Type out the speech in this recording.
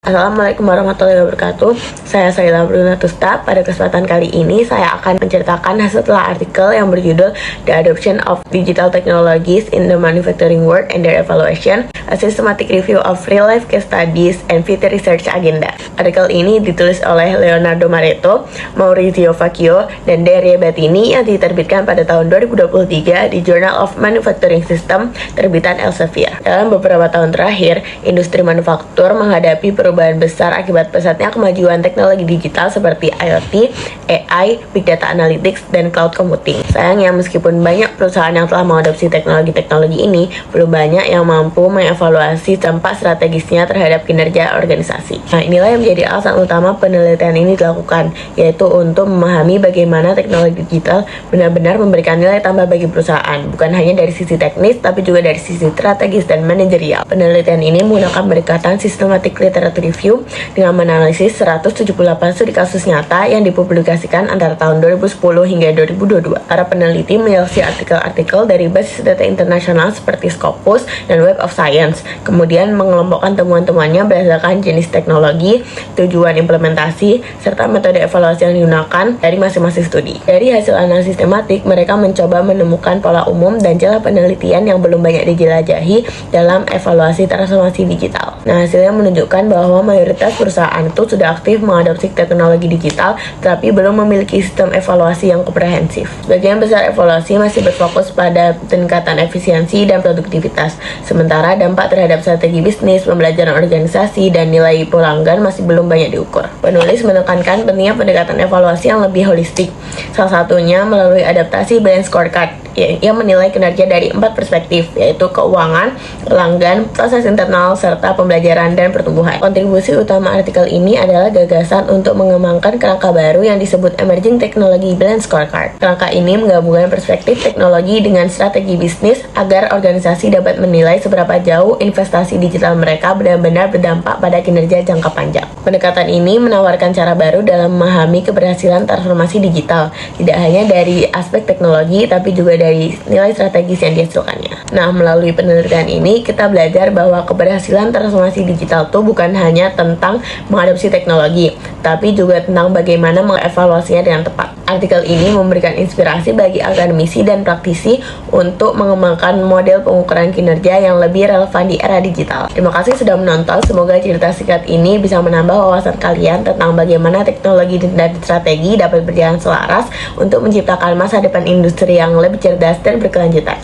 Assalamualaikum warahmatullahi wabarakatuh. Saya Saila Bruna Tusta. Pada kesempatan kali ini saya akan menceritakan hasil telah artikel yang berjudul The Adoption of Digital Technologies in the Manufacturing World and Their Evaluation, a Systematic Review of Real-Life Case Studies and Future Research Agenda. Artikel ini ditulis oleh Leonardo Mareto, Maurizio Facchio, dan Daria Battini yang diterbitkan pada tahun 2023 di Journal of Manufacturing System terbitan Elsevier. Dalam beberapa tahun terakhir, industri manufaktur menghadapi perubahan besar akibat pesatnya kemajuan teknologi digital seperti IoT, AI, Big Data Analytics, dan Cloud Computing. Sayangnya, meskipun banyak perusahaan yang telah mengadopsi teknologi-teknologi ini, belum banyak yang mampu mengevaluasi dampak strategisnya terhadap kinerja organisasi. Nah, inilah yang menjadi alasan utama penelitian ini dilakukan, yaitu untuk memahami bagaimana teknologi digital benar-benar memberikan nilai tambah bagi perusahaan, bukan hanya dari sisi teknis, tapi juga dari sisi strategis dan manajerial. Penelitian ini menggunakan pendekatan Systematic Literature Review dengan menganalisis 178 studi kasus nyata yang dipublikasikan antara tahun 2010 hingga 2022. Para peneliti menyeleksi artikel-artikel dari basis data internasional seperti Scopus dan Web of Science, kemudian mengelompokkan temuan-temuannya berdasarkan jenis teknologi, tujuan implementasi, serta metode evaluasi yang digunakan dari masing-masing studi. Dari hasil analisis tematik, mereka mencoba menemukan pola umum dan celah penelitian yang belum banyak dijelajahi dalam evaluasi transformasi digital. Nah, hasilnya menunjukkan bahwa mayoritas perusahaan itu sudah aktif mengadopsi teknologi digital, tapi belum memiliki sistem evaluasi yang komprehensif. Sebagian besar evaluasi masih berfokus pada peningkatan efisiensi dan produktivitas, sementara dampak terhadap strategi bisnis, pembelajaran organisasi, dan nilai pelanggan masih belum banyak diukur. Penulis menekankan pentingnya pendekatan evaluasi yang lebih holistik, salah satunya melalui adaptasi Balanced Scorecard yang menilai kinerja dari 4 perspektif, yaitu keuangan, pelanggan, proses internal, serta pembelajaran dan pertumbuhan. Kontribusi utama artikel ini adalah gagasan untuk mengembangkan kerangka baru yang disebut Emerging Technology Balanced Scorecard. Kerangka ini menggabungkan perspektif teknologi dengan strategi bisnis agar organisasi dapat menilai seberapa jauh investasi digital mereka benar-benar berdampak pada kinerja jangka panjang. Pendekatan ini menawarkan cara baru dalam memahami keberhasilan transformasi digital, tidak hanya dari aspek teknologi, tapi juga dari nilai strategis yang dihasilkannya. Nah, melalui penelitian ini, kita belajar bahwa keberhasilan transformasi digital itu bukan hanya tentang mengadopsi teknologi, tapi juga tentang bagaimana mengevaluasinya dengan tepat. Artikel ini memberikan inspirasi bagi akademisi dan praktisi untuk mengembangkan model pengukuran kinerja yang lebih relevan di era digital. Terima kasih sudah menonton. Semoga cerita singkat ini bisa menambah wawasan kalian tentang bagaimana teknologi dan strategi dapat berjalan selaras untuk menciptakan masa depan industri yang lebih cerdas dan berkelanjutan.